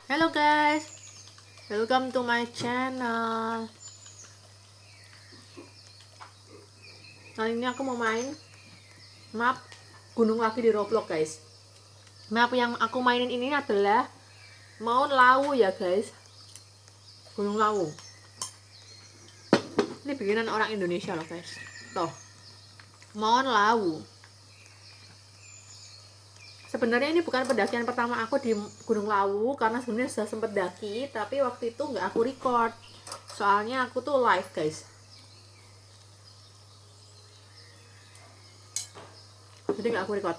Hello guys, welcome to my channel. Kali ini aku mau main map gunung lagi di Roblox guys. Map yang aku mainin ini adalah Mount Lawu ya guys. Gunung Lawu. Ini bikinan orang Indonesia loh guys. Tuh, Mount Lawu. Sebenarnya ini bukan pendakian pertama aku di Gunung Lawu, karena sebenarnya sudah sempat daki, tapi waktu itu nggak aku record. Soalnya aku tuh live guys. Jadi nggak aku record.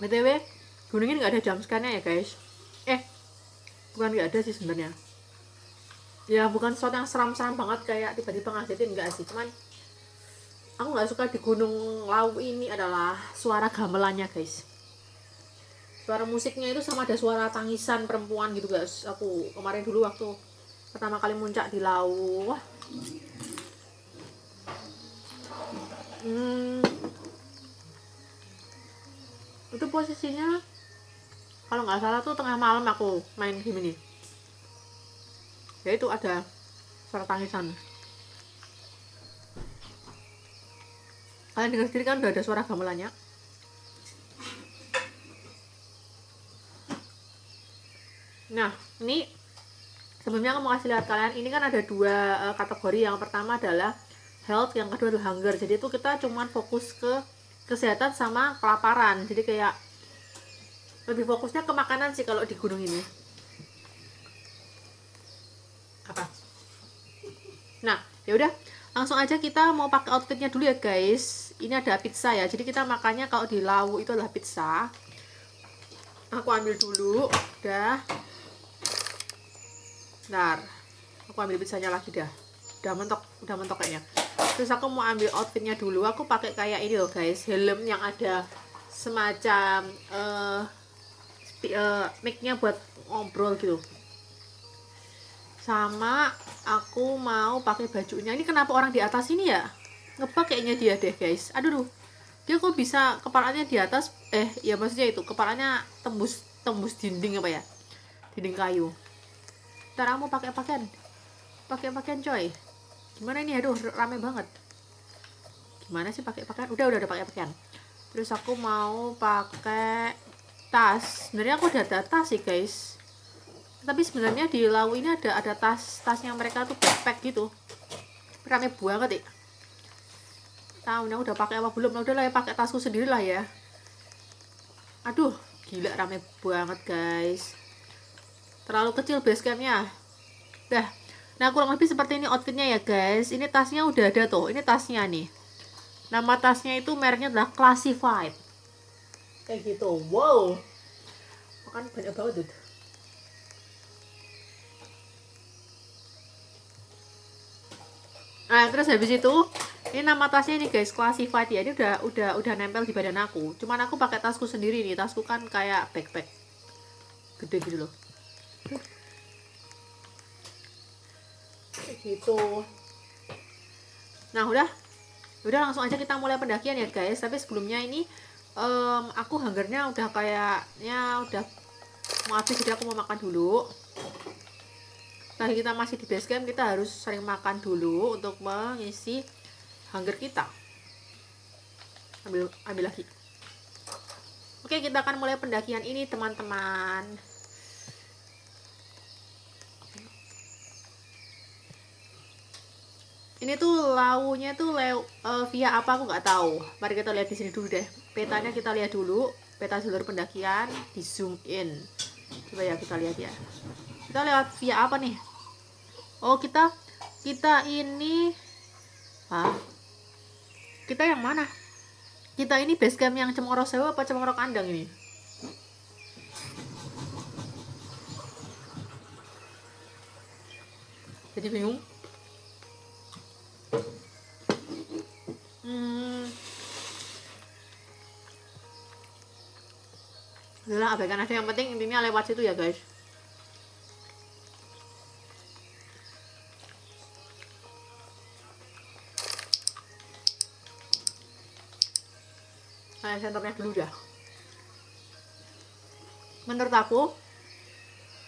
BTW, gunung ini nggak ada jumpscare-nya ya guys. Bukan nggak ada sih sebenarnya. Ya bukan sesuatu yang seram-seram banget kayak tiba-tiba ngagetin, enggak sih. Cuman aku nggak suka di Gunung Lawu ini adalah suara gamelannya guys. Suara musiknya itu sama ada suara tangisan perempuan gitu guys. Aku kemarin dulu waktu pertama kali muncak di Lawu, wah, itu posisinya kalau nggak salah tuh tengah malam aku main game ini. Ya itu ada suara tangisan. Kalian dengar sendiri kan udah ada suara gamelannya. Nah, ini sebelumnya aku mau kasih lihat kalian, ini kan ada dua kategori. Yang pertama adalah health, yang kedua adalah hunger. Jadi itu kita cuman fokus ke kesehatan sama kelaparan. Jadi kayak lebih fokusnya ke makanan sih kalau di gunung ini. Apa? Nah, ya udah, langsung aja kita mau pakai outfitnya dulu ya guys. Ini ada pizza ya. Jadi kita makannya kalau di Lawu itu adalah pizza. Aku ambil dulu, udah. Bentar, aku ambil pizzanya lagi dah. Udah mentok kayaknya. Terus aku mau ambil outfitnya dulu. Aku pakai kayak ini loh guys, helm yang ada semacam mic-nya buat ngobrol gitu. Sama aku mau pakai bajunya. Ini kenapa orang di atas ini ya? Ngebug kayaknya dia deh guys. Aduh, dia kok bisa kepalanya di atas? Ya maksudnya itu kepalanya tembus dinding apa ya? Dinding kayu. Ntar aku mau pakai pakaian coy. Gimana ini? Aduh, rame banget. Gimana sih pakai pakaian? Udah pakai pakaian. Terus aku mau pakai tas. Sebenarnya aku udah ada tas sih guys. Tapi sebenarnya di Lawu ini ada tasnya mereka tuh backpack gitu. Rame banget ya. Tahu udah pakai apa belum? Udah lah ya, pakai tasku sendiri lah ya. Aduh, gila rame banget guys. Terlalu kecil base campnya. Dah. Nah kurang lebih seperti ini outfitnya ya guys. Ini tasnya udah ada tuh. Ini tasnya nih. Nama tasnya itu mereknya adalah Classified. Kayak gitu. Wow. Makan banyak banget tuh. Nah terus habis itu ini nama tasnya nih guys, Classified ya. Ini udah nempel di badan aku. Cuman aku pakai tasku sendiri nih. Tasku kan kayak backpack gede gitu loh. Kayak gitu. Nah udah langsung aja kita mulai pendakian ya guys. Tapi sebelumnya ini aku hungernya udah kayaknya udah mau habis, jadi aku mau makan dulu. Tadi kita masih di base camp, kita harus sering makan dulu untuk mengisi hunger kita. Ambil lagi. Oke, kita akan mulai pendakian ini teman-teman. Ini tuh Lawunya tuh via apa aku nggak tahu. Mari kita lihat di sini dulu deh. Petanya kita lihat dulu. Peta jalur pendakian di zoom in. Coba ya kita lihat ya. Kita lewat via apa nih? Oh kita ini kita yang mana? Kita ini base camp yang Cemoro Sewu apa Cemoro Kandang ini? Jadi bingung. Udah abaikan aja, yang penting intinya lewat situ ya guys. Senternya dulu dah. Menurut aku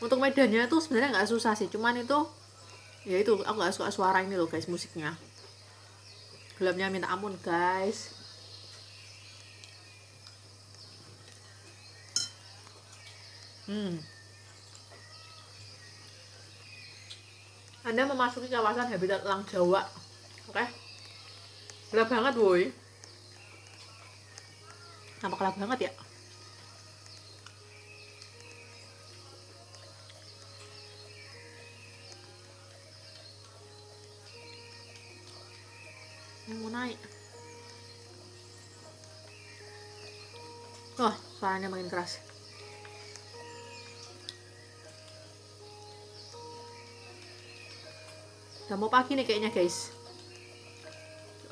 Untuk medannya tuh sebenarnya nggak susah sih, cuman itu ya itu aku nggak suka suara ini loh guys, musiknya gelapnya minta ampun guys. Anda memasuki kawasan habitat elang Jawa. Oke, gelap banget woi. Kenapa gelap banget ya? Yang mau naik. Oh, suaranya makin keras. Udah mau pagi nih kayaknya guys.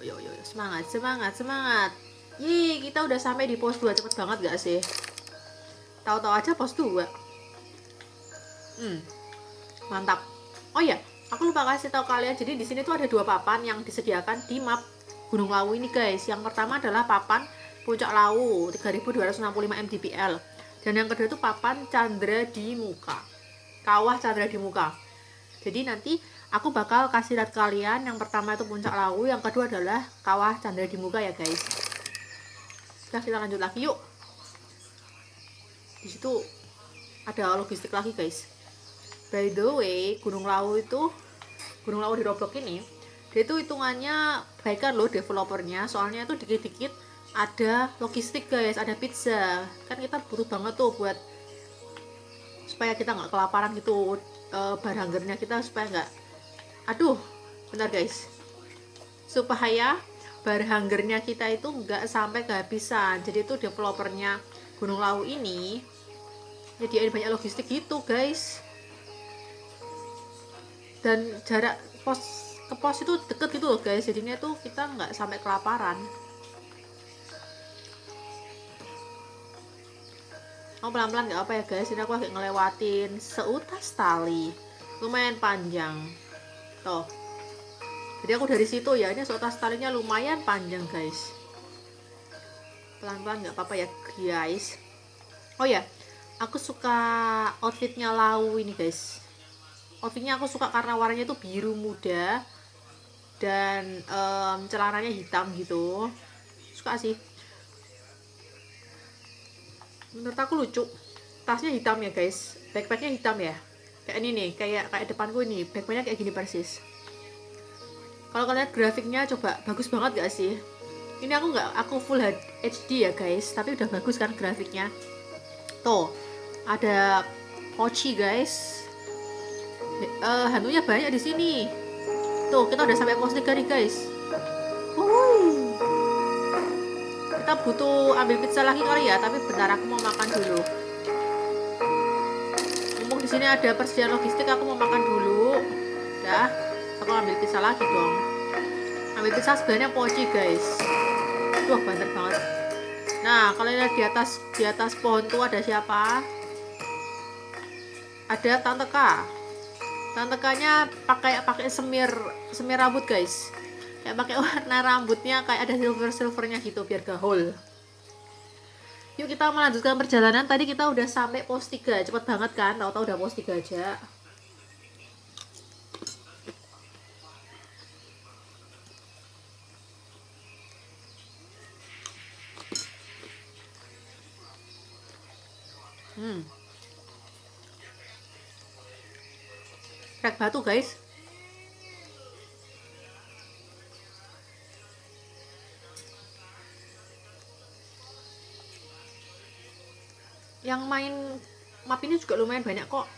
Yo, semangat, semangat, semangat. Yeay, kita udah sampai di pos 2, cepet banget gak sih? Tahu-tahu aja pos 2. Mantap. Oh ya, aku lupa kasih tahu kalian. Jadi di sini tuh ada 2 papan yang disediakan di map Gunung Lawu ini guys. Yang pertama adalah papan Puncak Lawu 3265 mdpl. Dan yang kedua itu papan Chandra di Muka. Kawah Chandra di Muka. Jadi nanti aku bakal kasih lihat kalian. Yang pertama itu Puncak Lawu, yang kedua adalah Kawah Chandra di Muka ya guys. Nah, kita lanjut lagi yuk. Di situ ada logistik lagi guys. By the way, Gunung Lawu di Roblox ini, dia itu hitungannya baikkan loh developernya. Soalnya itu dikit-dikit ada logistik guys, ada pizza. Kan kita butuh banget tuh buat supaya kita nggak kelaparan gitu. Barhangernya kita supaya nggak, aduh, bentar guys, supaya barhangernya kita itu nggak sampai kehabisan. Jadi itu developernya Gunung Lawu ini nyediain banyak logistik gitu guys. Dan jarak pos ke pos itu deket gitu loh guys, jadinya tuh kita nggak sampai kelaparan. Oh, pelan-pelan nggak apa ya guys, ini aku lagi ngelewatin seutas tali, lumayan panjang tuh. Jadi aku dari situ ya, ini seutas talinya lumayan panjang guys. Pelan-pelan nggak apa-apa ya guys. Oh ya, aku suka outfitnya Lawu ini guys. Outfitnya aku suka karena warnanya itu biru muda dan celananya hitam gitu. Suka sih. Menurut aku lucu. Tasnya hitam ya guys. Backpacknya hitam ya. Kayak ini nih, kayak depanku ini. Backpacknya kayak gini persis. Kalau kalian lihat grafiknya coba, bagus banget gak sih? Ini aku full HD ya guys, tapi udah bagus kan grafiknya. Tuh, ada poci guys. Hantunya banyak di sini. Tuh, kita udah sampai pos 3 nih guys. Kita butuh ambil pizza lagi kali ya, tapi bentar aku mau makan dulu. Mumpung di sini ada persediaan logistik, aku mau makan dulu. Dah, aku ambil pizza lagi dong. Ambil pizza sebenarnya poci guys. Wah, banter banget. Nah, kalian lihat di atas pohon tuh ada siapa? Ada Tante K. Tante K-nya pakai semir rambut guys. Kayak pakai warna rambutnya kayak ada silvernya gitu biar gaul. Yuk kita melanjutkan perjalanan. Tadi kita udah sampai pos 3. Cepet banget kan? Tahu-tahu udah pos 3 aja. Rek batu guys. Yang main map ini juga lumayan banyak kok.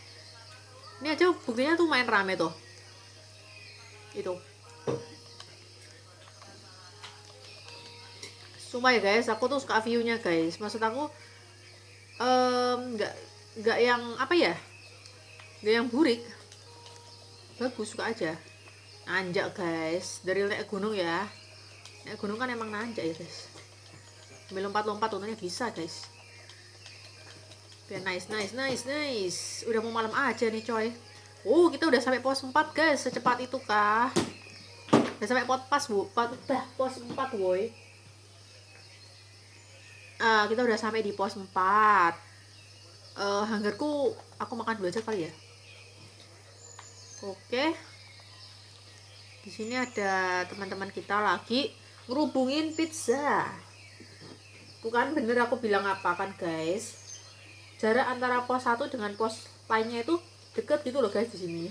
Ini aja buktinya tuh main rame tuh. Itu. Sumpah ya guys, aku tuh suka view-nya guys. Maksud aku nggak yang apa ya? Nggak yang burik. Bagus, suka aja. Nanjak guys, dari naik gunung ya. Naik gunung kan emang nanjak ya guys. Sambil lompat-lompat untungnya bisa guys. Biar nice. Udah mau malam aja nih coy. Kita udah sampai pos 4 guys. Secepat itu kah? Udah sampai pos 4 woi. Kita udah sampai di pos 4. hanggarku aku makan dulu aja kali ya. Oke, di sini ada teman-teman kita lagi ngerubungin pizza. Bukan bener aku bilang apa kan guys, jarak antara pos 1 dengan pos lainnya itu deket gitu loh guys di sini.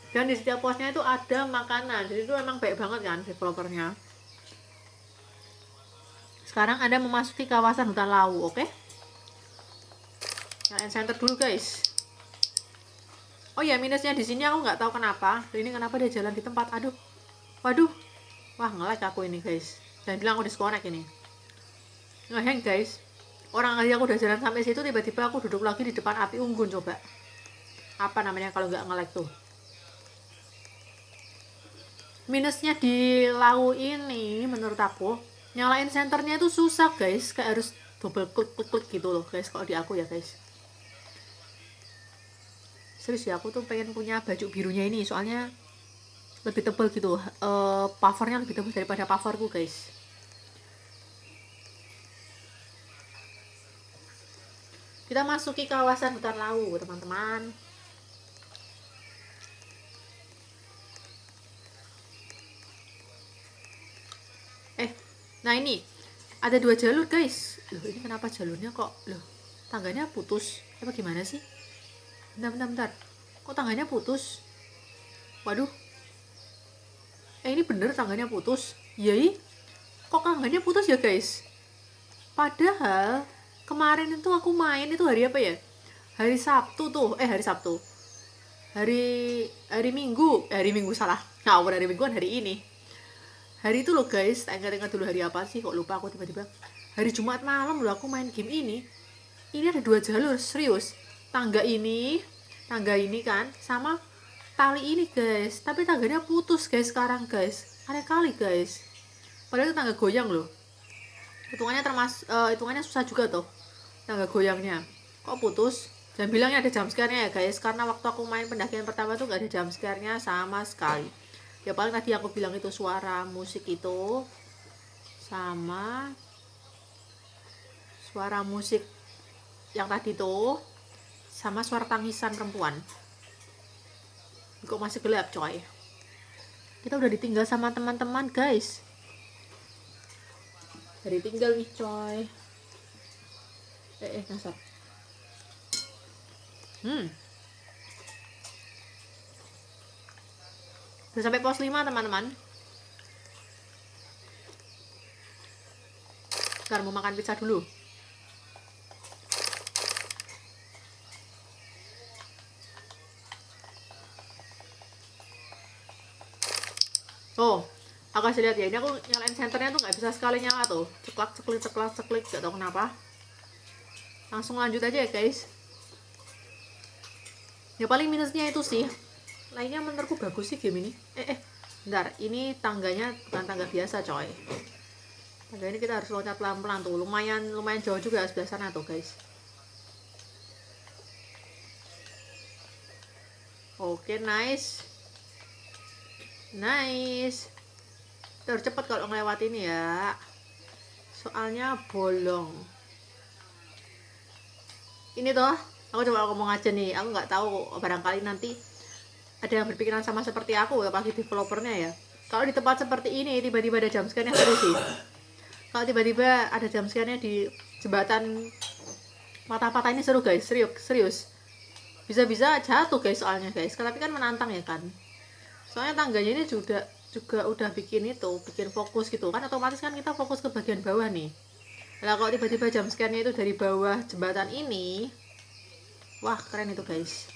Dan di setiap posnya itu ada makanan, jadi itu emang baik banget kan developernya. Sekarang Anda memasuki kawasan hutan Lawu, oke? Nyalain center dulu guys. Oh ya, minusnya di sini aku nggak tahu kenapa. Ini kenapa dia jalan di tempat? Aduh, waduh, wah nge-lag aku ini guys. Jangan bilang aku disconnect ini. Ngeheng guys. Orang aja aku udah jalan sampai situ, tiba-tiba aku duduk lagi di depan api unggun. Coba apa namanya kalau nggak nge-lag tuh? Minusnya di Lawu ini menurut aku, nyalain senternya itu susah guys, kayak harus double klik gitu loh guys kalau di aku ya guys. Serius ya, aku tuh pengen punya baju birunya ini soalnya lebih tebal gitu, puffernya lebih tebal daripada pufferku guys. Kita masuki kawasan hutan Lawu teman-teman. Nah ini ada 2 jalur guys. Loh ini kenapa jalurnya kok loh tangganya putus? Apa gimana sih? Bentar. Kok tangganya putus? Waduh. Ini bener tangganya putus. Yai. Kok tangganya putus ya guys? Padahal kemarin itu aku main itu hari apa ya? Hari Sabtu tuh. Hari Sabtu. Hari Minggu salah. Ngawur, hari Minggu kan hari ini. Hari itu loh guys, ingat dulu hari apa sih, kok lupa aku tiba-tiba. Hari Jumat malam loh aku main game ini. Ini ada 2 jalur, serius. Tangga ini kan, sama tali ini guys. Tapi tangganya putus guys sekarang guys. Aneh kali guys. Padahal itu tangga goyang loh. Hitungannya susah juga tuh tangga goyangnya. Kok putus? Jangan bilangnya ada jumpscare-nya ya guys, karena waktu aku main pendakian pertama tuh gak ada jumpscare-nya sama sekali. Ya paling tadi aku bilang itu suara musik itu sama suara musik yang tadi tuh sama suara tangisan perempuan. Kok masih gelap coy. Kita udah ditinggal sama teman-teman guys. Dari tinggal nih coy. Nasab. Udah sampai pos 5 teman-teman. Sekarang mau makan pizza dulu. Oh, aku kasih lihat ya, ini aku nyalain senternya tuh nggak bisa sekali nyala tuh, ceklak, gak tau kenapa. Langsung lanjut aja ya guys. Ya paling minusnya itu sih, lainnya menurutku bagus sih game ini. Bentar, ini tangganya bukan tangga biasa coy. Tangga ini kita harus loncat pelan-pelan tuh, lumayan jauh juga sebelah sana tuh guys. Oke, nice. Terus cepet kalau ngelewatin ya, soalnya bolong. Ini toh aku coba ngomong aja nih, aku nggak tahu barangkali nanti ada yang berpikiran sama seperti aku ya, apalagi developernya ya. Kalau di tempat seperti ini tiba-tiba ada jumpscare-nya, seru sih. Kalau tiba-tiba ada jumpscare-nya di jembatan patah-patah ini seru guys, serius. Bisa-bisa jatuh guys soalnya guys, tapi kan menantang ya kan. Soalnya tangganya ini juga udah bikin fokus gitu kan, otomatis kan kita fokus ke bagian bawah nih. Nah kalau tiba-tiba jumpscare-nya itu dari bawah jembatan ini, wah keren itu guys.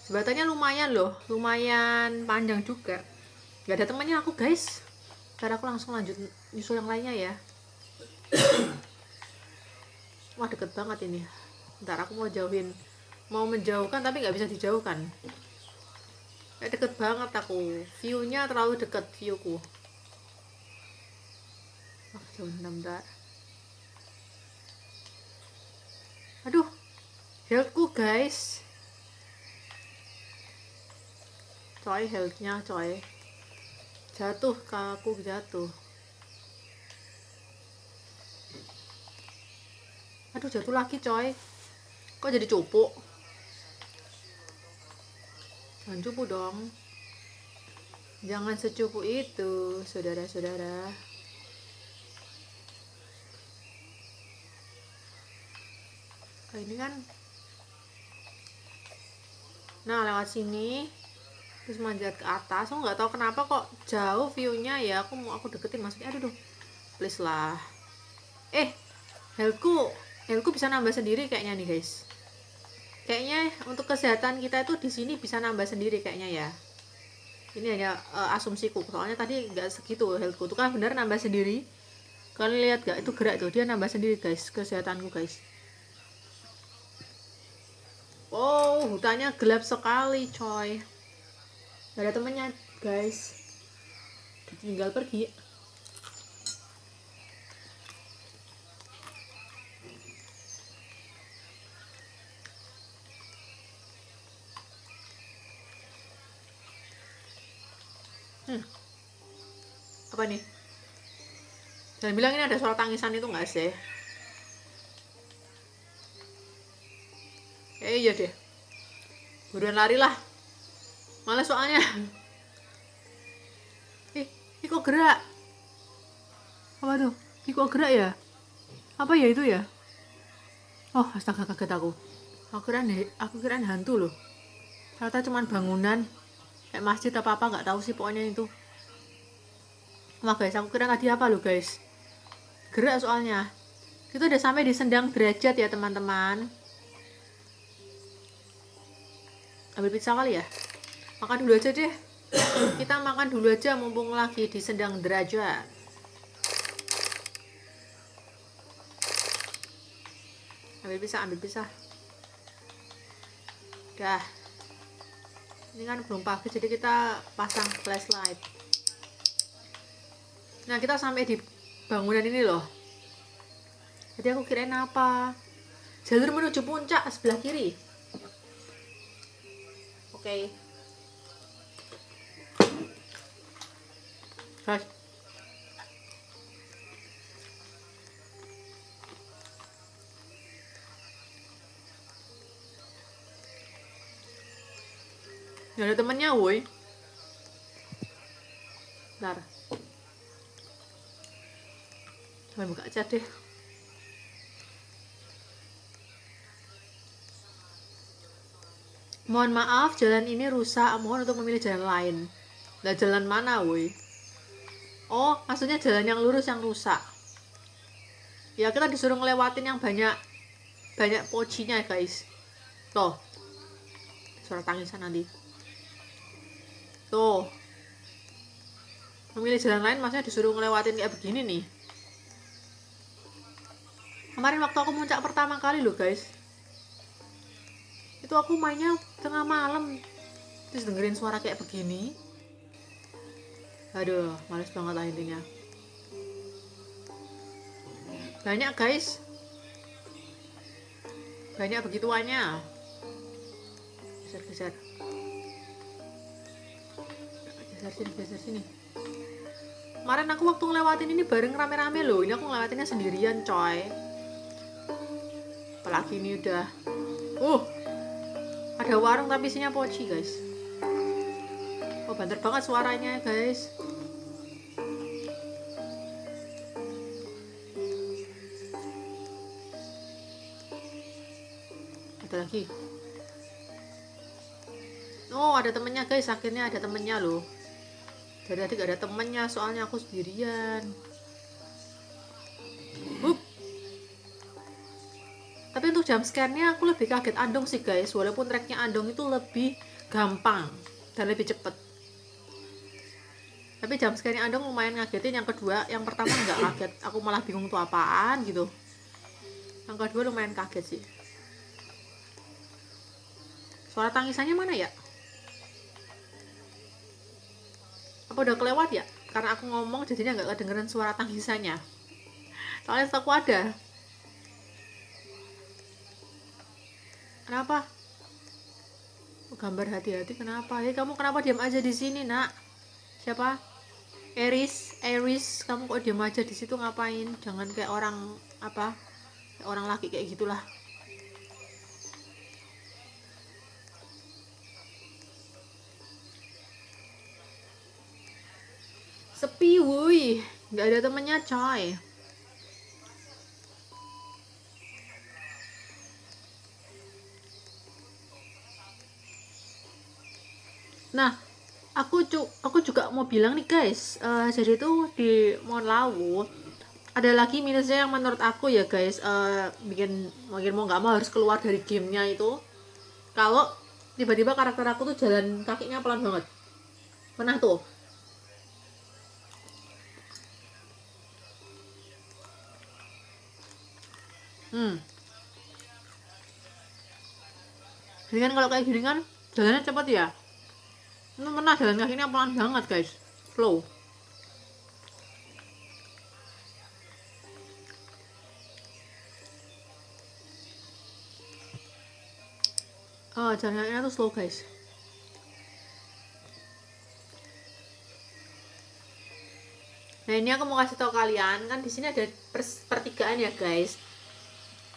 Jembatannya lumayan panjang juga. Gak ada temannya aku guys. Ntar aku langsung lanjut nyusul yang lainnya ya. Wah deket banget ini. Ntar aku mau menjauhkan tapi nggak bisa dijauhkan. Deket banget aku, view-nya terlalu deket viewku. Wah jauh, bentar. Healthku guys, coy, healthnya coy, jatuh, aku jatuh. Aduh, jatuh lagi coy, kok jadi cupu. Jangan cupu dong, jangan secupu itu saudara-saudara. Ini kan, nah lewat sini terus manjat ke atas. Aku nggak tahu kenapa kok jauh viewnya ya. Aku deketin maksudnya. Aduh, please lah. Healthku bisa nambah sendiri kayaknya nih guys. Kayaknya untuk kesehatan kita itu di sini bisa nambah sendiri kayaknya ya. Ini hanya asumsiku, soalnya tadi nggak segitu healthku. Itu kan bener nambah sendiri. Kalian lihat gak, itu gerak tuh, dia nambah sendiri guys kesehatanku guys. Oh, hutannya gelap sekali coy. Gak ada temennya guys, tinggal pergi. Apa nih? Jangan bilang ini ada suara tangisan itu nggak sih? Iya deh, buruan lari lah, males soalnya. Ih kok gerak? Apa tuh? Ih kok gerak ya? Apa ya itu ya? Oh astaga, kaget aku. Aku kirain hantu loh. Ternyata cuma bangunan kayak masjid apa nggak tahu sih, pokoknya itu. Wah guys, aku kira tadi apa loh guys, gerak soalnya. Itu udah sampai di sendang derajat ya teman-teman. Ambil pizza kali ya, makan dulu aja deh. Kita makan dulu aja mumpung lagi di sendang derajat. Ambil pizza. Dah, ini kan belum pagi jadi kita pasang flashlight. Nah kita sampai di bangunan ini loh. Jadi aku kirain apa, jalur menuju puncak sebelah kiri. Oke. Guys, gak ada temennya woi. Bentar, coba buka chat deh. Mohon maaf, jalan ini rusak. Mohon untuk memilih jalan lain. Lah jalan mana woi? Oh, maksudnya jalan yang lurus yang rusak. Ya kita disuruh ngelewatin yang banyak pocinya guys. Tuh, suara tangisan nanti. Tuh, memilih jalan lain maksudnya disuruh ngelewatin kayak begini nih. Kemarin waktu aku muncak pertama kali loh guys, itu aku mainnya tengah malam terus dengerin suara kayak begini. Aduh, males banget lah intinya. Banyak guys, banyak begituannya. Geser sini. Kemarin aku waktu ngelewatin ini bareng rame-rame loh. Ini aku ngelewatinnya sendirian coy. Apalagi ini udah ada warung tapi isinya poci guys. Oh banter banget suaranya guys. Ada lagi. Oh ada temennya guys, akhirnya ada temennya loh. Dari tadi gak ada temennya soalnya aku sendirian. Tapi untuk jumpscare-nya aku lebih kaget Andong sih guys. Walaupun tracknya Andong itu lebih gampang dan lebih cepet, tapi jumpscare-nya Andong lumayan ngagetin. Yang kedua, yang pertama nggak kaget, aku malah bingung tuh apaan gitu. Yang kedua lumayan kaget sih. Suara tangisannya mana ya? Apa udah kelewat ya? Karena aku ngomong jadinya nggak kedengeran suara tangisannya. Soalnya aku ada. Kenapa? Gambar hati-hati kenapa? Kamu kenapa diam aja di sini, Nak? Siapa? Eris, kamu kok diam aja di situ ngapain? Jangan kayak orang apa? Kayak orang laki kayak gitulah. Sepi, wuih. Nggak ada temennya, coy. Nah, aku juga mau bilang nih guys, jadi tuh di Monlawu ada lagi minusnya yang menurut aku ya guys, bikin mungkin mau nggak mau harus keluar dari gamenya itu. Kalau tiba-tiba karakter aku tuh jalan kakinya pelan banget, pernah tuh. Jadi kan kalau kayak gini kan jalannya cepet ya. Ini pernah jalan kakinya pelan banget guys, slow. Jalan kakinya tuh slow guys. Nah ini aku mau kasih tau kalian, kan di sini ada pertigaan ya guys.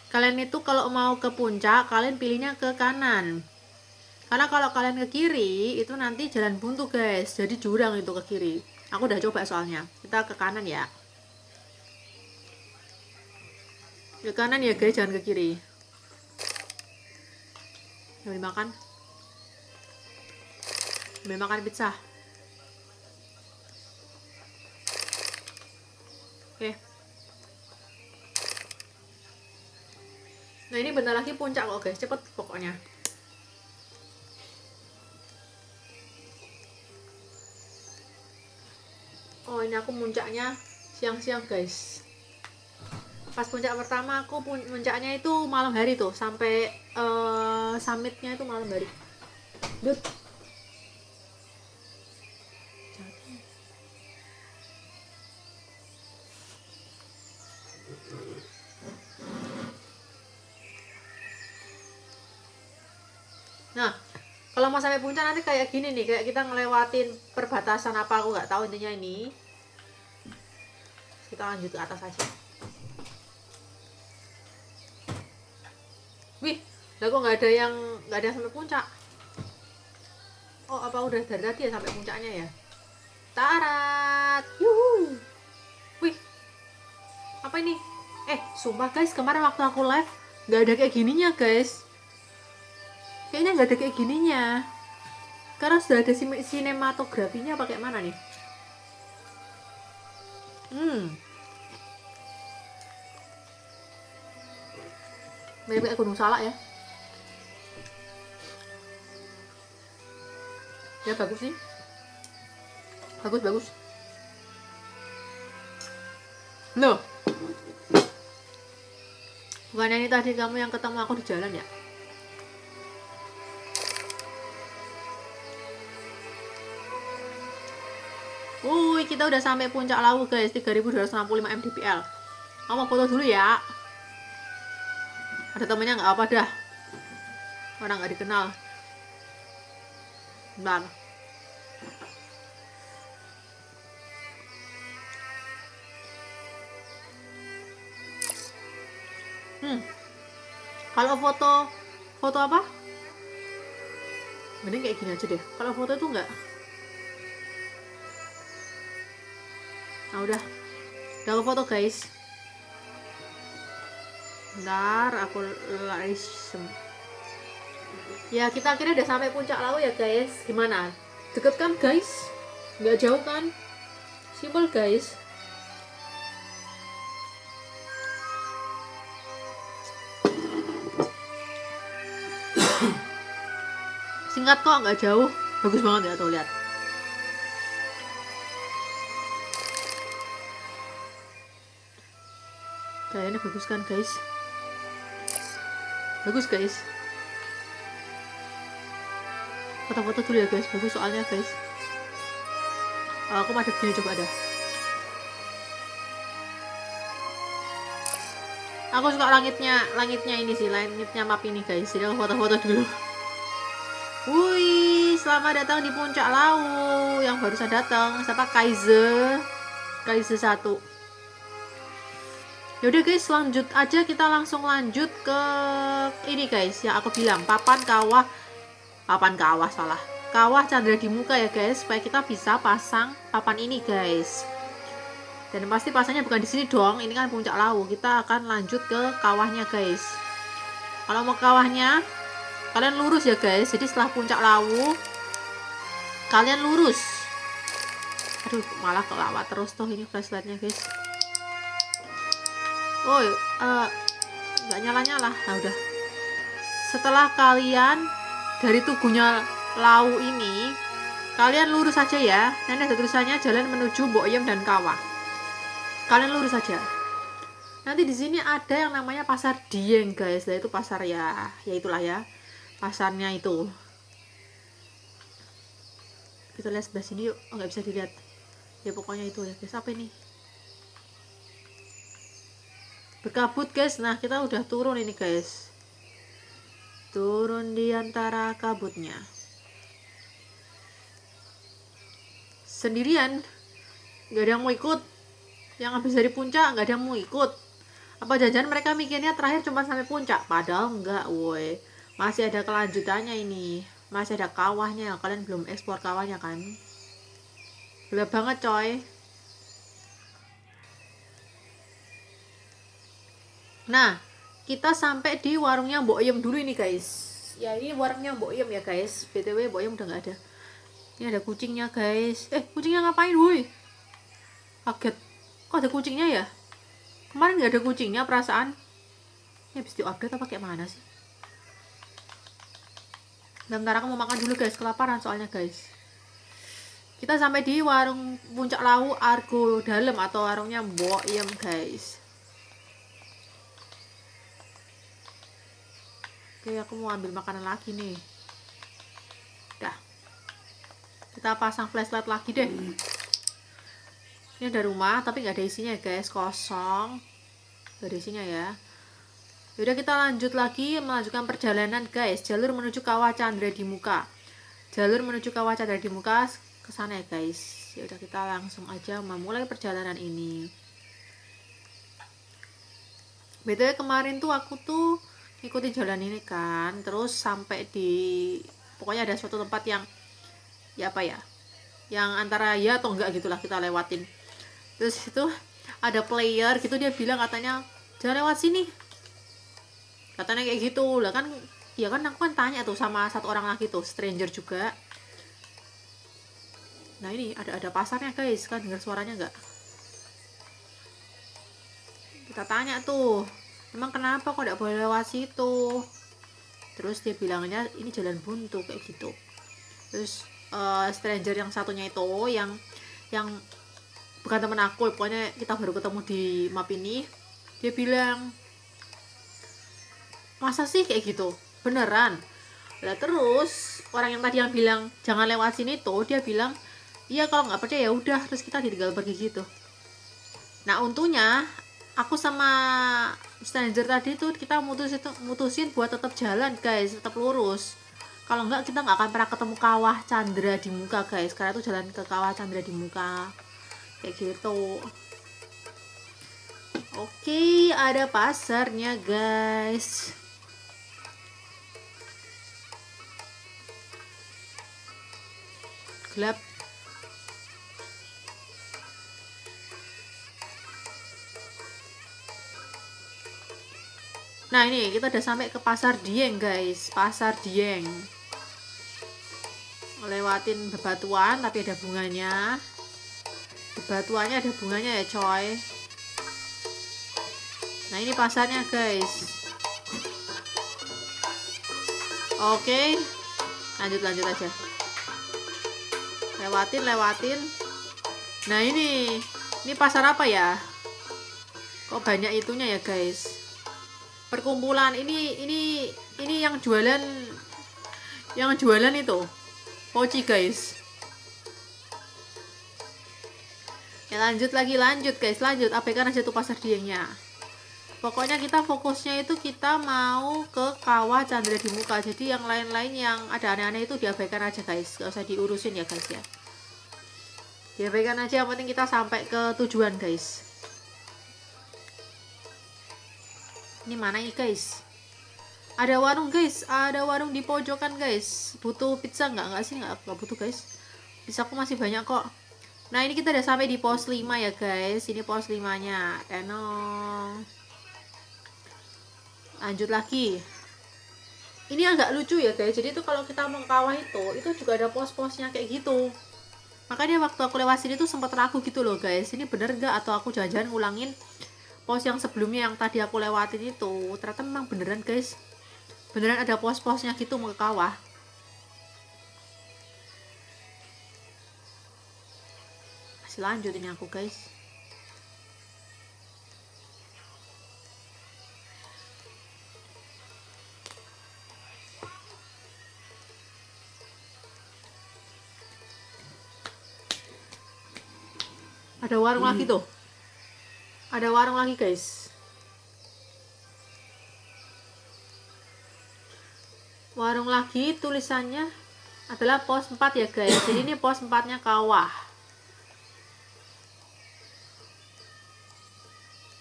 Kalian itu kalau mau ke puncak, kalian pilihnya ke kanan. Karena kalau kalian ke kiri, itu nanti jalan buntu guys. Jadi jurang itu ke kiri. Aku udah coba soalnya. Kita ke kanan ya. Ke kanan ya guys, jangan ke kiri. Mau dimakan? Mau makan pizza? Oke. Nah ini bentar lagi puncak kok guys, cepet pokoknya. Oh ini aku puncaknya siang-siang guys. Pas puncak pertama aku puncaknya itu malam hari tuh, sampai summitnya itu malam hari. Dut. Nah, kalau mau sampai puncak nanti kayak gini nih, kayak kita ngelewatin perbatasan apa aku nggak tahu intinya ini. Kita lanjut ke atas aja. Wih, lah kok nggak ada yang sampai puncak? Oh, apa udah dari tadi ya sampai puncaknya ya? Tarat, yuhu. Wih, apa ini? Sumpah guys, kemarin waktu aku live nggak ada kayak gininya guys. Kayaknya nggak ada kayak gininya. Karena sudah ada sinematografinya, pakai mana nih? Mirip kayak Gunung Salak ya. Ya bagus sih. Bagus. Loh. Bukannya ini tadi kamu yang ketemu aku di jalan ya? Wuih, kita udah sampai puncak Lawu guys, 3265 mdpl. Kamu foto dulu ya. Ada temennya nggak apa dah. Orang nggak dikenal. Bentar. Kalau foto apa? Mending kayak gini aja deh. Kalau foto itu enggak. Nah udah aku foto guys. Bentar, aku langsung. Ya kita akhirnya udah sampai puncak Lawu ya guys. Gimana? Deket kan guys? Nggak jauh kan? Simple guys. Singkat kok, nggak jauh. Bagus banget ya tuh, lihat. Kayaknya bagus kan guys? Bagus guys. Foto-foto dulu ya guys, bagus soalnya guys. Aku madep gini, coba ada. Aku suka langitnya ini sih, langitnya map ini guys. Jadi aku foto-foto dulu. Wih, selamat datang di puncak Lau yang barusan datang. Siapa? Kaiser 1. Yaudah guys, lanjut aja, kita langsung lanjut ke ini guys, yang aku bilang papan kawah salah. Kawah Chandra di muka ya guys, supaya kita bisa pasang papan ini guys. Dan pasti pasangnya bukan di sini dong, ini kan puncak Lau. Kita akan lanjut ke kawahnya guys. Kalau mau kawahnya, kalian lurus ya guys. Jadi setelah puncak Lau, kalian lurus. Aduh, malah kelawat terus tuh ini flashlightnya guys. Oh, nggak nyala-nyala. Nah udah. Setelah kalian dari tugunya Lau ini, kalian lurus saja ya. Nanti ada tulisannya jalan menuju Boyem dan Kawah. Kalian lurus saja. Nanti di sini ada yang namanya pasar Dieng guys. Nah itu pasar ya itulah ya. Pasarnya itu. Kita lihat sebelah sini yuk. Oh nggak bisa dilihat. Ya pokoknya itu ya guys. Apa ini? Berkabut guys. Nah kita udah turun ini guys. Turun di antara kabutnya. Sendirian. Gak ada yang mau ikut. Yang habis dari puncak gak ada yang mau ikut. Apa jangan mereka mikirnya terakhir cuma sampai puncak? Padahal enggak woi. Masih ada kelanjutannya ini. Masih ada kawahnya. Kalian belum ekspor kawahnya kan? Gelap banget coy. Nah, kita sampai di warungnya Mbok Yem dulu ini guys. Ya ini warungnya Mbok Yem ya guys. BTW Mbok Yem udah nggak ada. Ini ada kucingnya guys. Kucingnya ngapain woi? Kaget. Kok ada kucingnya ya? Kemarin nggak ada kucingnya perasaan. Ini habis di-update apa kayak mana sih? Bentar aku mau makan dulu guys. Kelaparan soalnya guys. Kita sampai di warung puncak Lau Argo Dalam atau warungnya Mbok Yem guys. Oke, aku mau ambil makanan lagi nih. Dah. Kita pasang flashlight lagi deh. Ini ada rumah, tapi nggak ada isinya guys, kosong. Nggak ada isinya ya. Yaudah kita lanjut lagi, melanjutkan perjalanan guys. Jalur menuju Kawah Chandra di muka. Jalur menuju Kawah Chandra di muka ke sana ya guys. Yaudah kita langsung aja memulai perjalanan ini. BTW kemarin tuh aku tuh ikutin jalan ini kan, terus sampai di pokoknya ada suatu tempat yang ya apa ya, yang antara ya atau enggak gitulah kita lewatin. Terus itu ada player gitu, dia bilang katanya jangan lewat sini, katanya kayak gitu lah kan. Ya kan aku kan tanya tuh sama satu orang lagi tuh, stranger juga. Nah ini ada pasarnya guys, kan dengar suaranya enggak? Kita tanya tuh, emang kenapa kok tidak boleh lewat situ? Terus dia bilangnya ini jalan buntu kayak gitu. Terus stranger yang satunya itu yang bukan temen aku, pokoknya kita baru ketemu di map ini, dia bilang masa sih kayak gitu, beneran lah. Terus orang yang tadi yang bilang jangan lewat sini tuh, dia bilang iya kalau nggak percaya ya udah, terus kita ditinggal pergi gitu. Nah untungnya aku sama stranger tadi tuh kita mutusin buat tetap jalan guys, tetap lurus. Kalau enggak kita nggak akan pernah ketemu Kawah Chandra di muka guys, karena itu jalan ke Kawah Chandra di muka kayak gitu. Oke, ada pasarnya guys. Gelap. Nah ini kita udah sampai ke pasar Dieng guys, pasar Dieng. Lewatin bebatuan tapi ada bunganya. Bebatuannya ada bunganya ya coy. Nah ini pasarnya guys. Oke, lanjut aja. Lewatin. Nah ini pasar apa ya? Kok banyak itunya ya guys? Perkumpulan ini yang jualan itu poci guys. Ya lanjut guys, abaikan aja tuh pasar Diengnya. Pokoknya kita fokusnya itu kita mau ke kawah Chandra di Muka. Jadi yang lain-lain yang ada aneh-aneh itu diabaikan aja guys, gak usah diurusin ya guys ya. Diabaikan aja, yang penting kita sampai ke tujuan guys. Ini mana ini guys? Ada warung guys, ada warung di pojokan guys. Butuh pizza nggak sih? Nggak butuh guys. Pizza aku masih banyak kok. Nah ini kita udah sampai di pos 5 ya guys. Ini pos 5 nya. Tenong. Lanjut lagi. Ini agak lucu ya guys. Jadi tuh kalau kita mau ke kawah itu juga ada pos-posnya kayak gitu. Makanya waktu aku lewat sini tuh sempat ragu gitu loh guys. Ini bener gak atau aku jalan-jalan ngulangin pos yang sebelumnya yang tadi aku lewatin itu. Ternyata memang beneran guys. Beneran ada pos-posnya gitu mau ke kawah. Masih lanjut ini aku guys. Ada warung lagi tuh. Ada warung lagi guys. Warung lagi tulisannya adalah pos 4 ya guys. Jadi ini pos 4 nya kawah.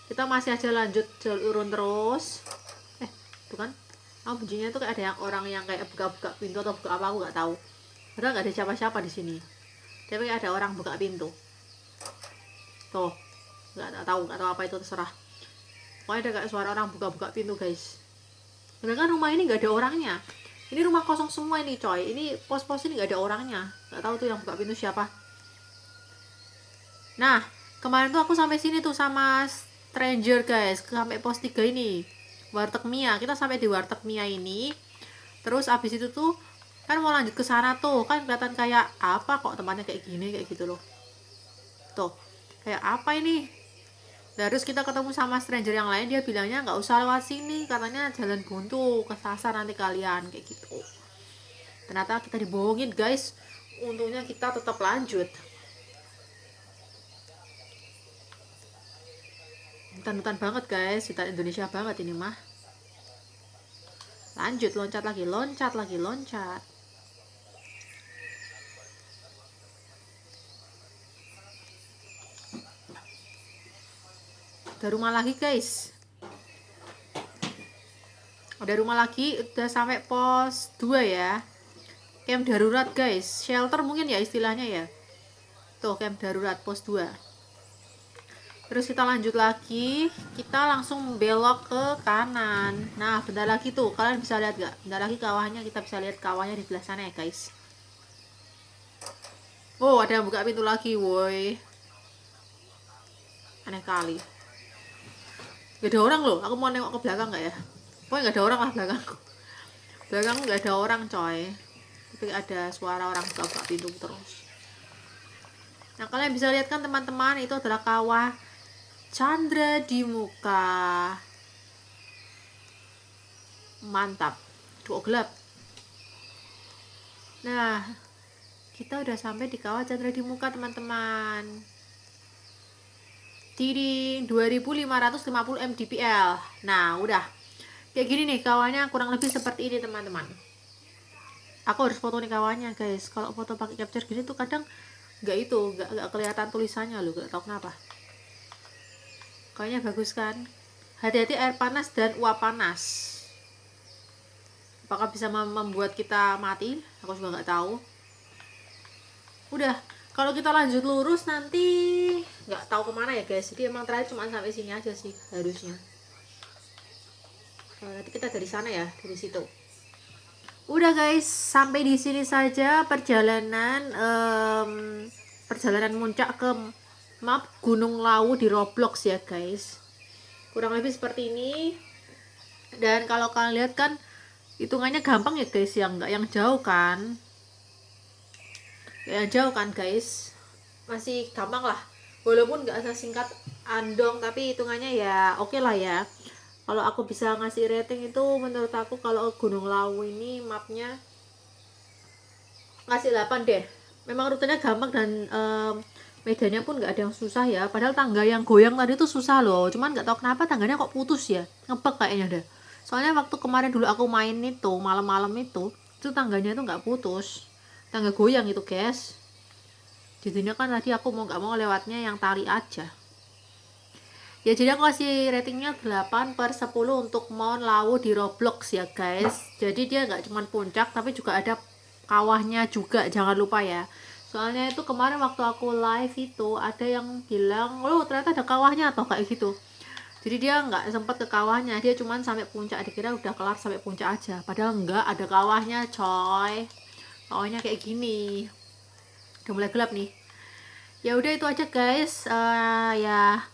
Kita masih aja lanjut turun terus. Tuh kan. Bunyinya tuh kayak ada yang orang yang kayak buka-buka pintu atau buka apa aku nggak tahu. Padahal nggak ada siapa-siapa di sini. Tapi ada orang buka pintu. Tuh, nggak tahu apa itu, terserah. Pokoknya ada kayak suara orang buka-buka pintu guys. Sedangkan rumah ini nggak ada orangnya. Ini rumah kosong semua ini coy. Ini pos-pos ini nggak ada orangnya. Nggak tahu tuh yang buka pintu siapa. Nah, kemarin tuh aku sampai sini tuh sama stranger guys. Sampai pos 3 ini. Warteg Mia. Kita sampai di Warteg Mia ini. Terus abis itu tuh kan mau lanjut ke sana tuh. Kan kelihatan kayak apa kok tempatnya kayak gini, kayak gitu loh. Tuh. Kayak apa ini? Terus kita ketemu sama stranger yang lain, dia bilangnya nggak usah lewat sini, katanya jalan buntu, kesasar nanti kalian, kayak gitu. Ternyata kita dibohongin guys. Untungnya kita tetap lanjut. Hutan-hutan banget guys, hutan Indonesia banget ini mah. Lanjut, loncat lagi, loncat. Ada rumah lagi guys. Ada rumah lagi, udah sampai pos 2 ya. Camp darurat guys, shelter mungkin ya istilahnya ya. Tuh camp darurat pos 2. Terus kita lanjut lagi, kita langsung belok ke kanan. Nah bentar lagi tuh, kalian bisa lihat gak? Bentar lagi kawahnya, kita bisa lihat kawahnya di sebelah sana ya guys. Oh ada yang buka pintu lagi woi. Aneh kali. Gak ada orang loh, aku mau nengok ke belakang gak ya? Pokoknya gak ada orang lah belakangku. Belakang gak ada orang coy. Tapi ada suara orang buka pintu terus. Nah kalian bisa lihat kan teman-teman, itu adalah kawah Chandra di Muka. Mantap. Duh gelap. Nah kita udah sampai di kawah Chandra di Muka teman-teman. Tiding 2550 mdpl. Nah udah kayak gini nih kawahnya, kurang lebih seperti ini teman-teman. Aku harus foto nih kawahnya guys. Kalau foto pakai capture gini tuh kadang nggak kelihatan tulisannya loh, gak tau kenapa. Kayaknya bagus kan. Hati-hati air panas dan uap panas. Apakah bisa membuat kita mati? Aku juga nggak tahu. Udah, kalau kita lanjut lurus nanti nggak tahu kemana ya guys. Jadi emang terakhir cuma sampai sini aja sih harusnya. Nanti kita dari sana ya, dari situ. Udah guys, sampai di sini saja perjalanan muncak ke map Gunung Lawu di Roblox ya guys. Kurang lebih seperti ini. Dan kalau kalian lihat kan hitungannya gampang ya guys, yang jauh kan. Yang jauh kan guys. Masih gampang lah. Walaupun nggak sesingkat Andong, tapi hitungannya ya oke lah ya. Kalau aku bisa ngasih rating itu, menurut aku kalau Gunung Lawu ini mapnya ngasih 8 deh. Memang rutenya gampang dan medannya pun nggak ada yang susah ya, padahal tangga yang goyang tadi tuh susah loh, cuman nggak tahu kenapa tangganya kok putus ya, ngebug kayaknya deh. Soalnya waktu kemarin dulu aku main itu malam-malam itu tangganya itu nggak putus, tangga goyang itu guys. Jadinya kan tadi aku mau nggak mau lewatnya yang tali aja ya. Jadi aku kasih ratingnya 8/10 untuk Mount Lawu di Roblox ya guys. Jadi dia nggak cuma puncak tapi juga ada kawahnya juga, jangan lupa ya. Soalnya itu kemarin waktu aku live itu ada yang bilang, oh ternyata ada kawahnya atau kayak gitu. Jadi dia nggak sempat ke kawahnya, dia cuma sampai puncak, dikira udah kelar sampai puncak aja, padahal nggak, ada kawahnya coy. Kawahnya kayak gini. Udah mulai gelap nih. Ya udah itu aja guys. Ya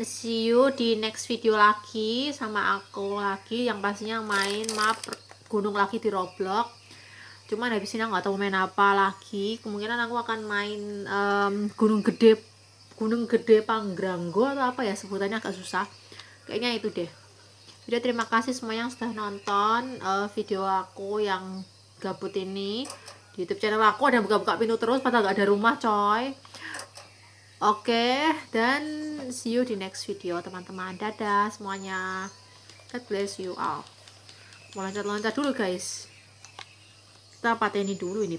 see you di next video lagi sama aku lagi, yang pastinya main map gunung lagi di Roblox. Cuman habis ini nggak tahu main apa lagi. Kemungkinan aku akan main gunung gede Pangrango atau apa ya sebutannya, agak susah kayaknya itu deh. Jadi terima kasih semua yang sudah nonton video aku yang gabut ini di YouTube channel aku. Ada buka-buka pintu terus padahal gak ada rumah coy. Oke, dan see you di next video teman-teman. Dadah semuanya. God bless you all. Mau loncat-loncat dulu guys. Kita pateni dulu ini.